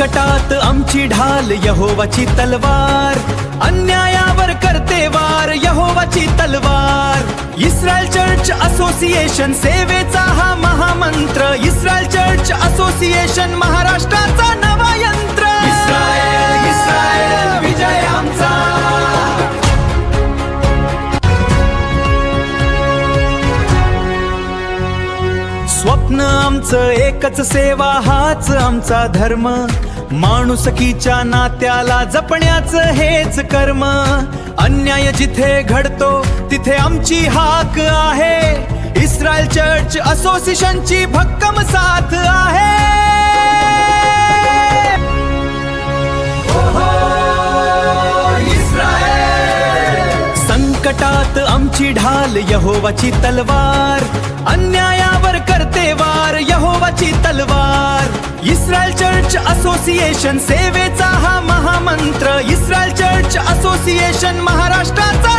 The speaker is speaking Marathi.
संकटात आमची ढाल यहोवाची तलवार, अन्यायावर करते वार यहोवाची तलवार। इस्रायल चर्च असोसिएशन सेवेचा हा महामंत्र, इस्रायल चर्च असोसिएशन महाराष्ट्राचा नवा यंत्र। इस्रायल इस्रायल विजय आमचा। स्वप्न आमचं एकच, सेवा हाच आमचा धर्म, माणुसकीच्या नात्याला जपण्याचं हेच कर्म। अन्याय जिथे घडतो तिथे आमची हाक आहे, इस्रायल चर्च असोसिएशनची भक्कम साथ आहे। संकटात आमची ढाल यहोवाची तलवार, अन्यायावर करते वार यहोवाची तलवार। इस्रायल चर्च असोसिएशन सेवेचा हा महामंत्र, इस्रायल चर्च असोसिएशन महाराष्ट्राचा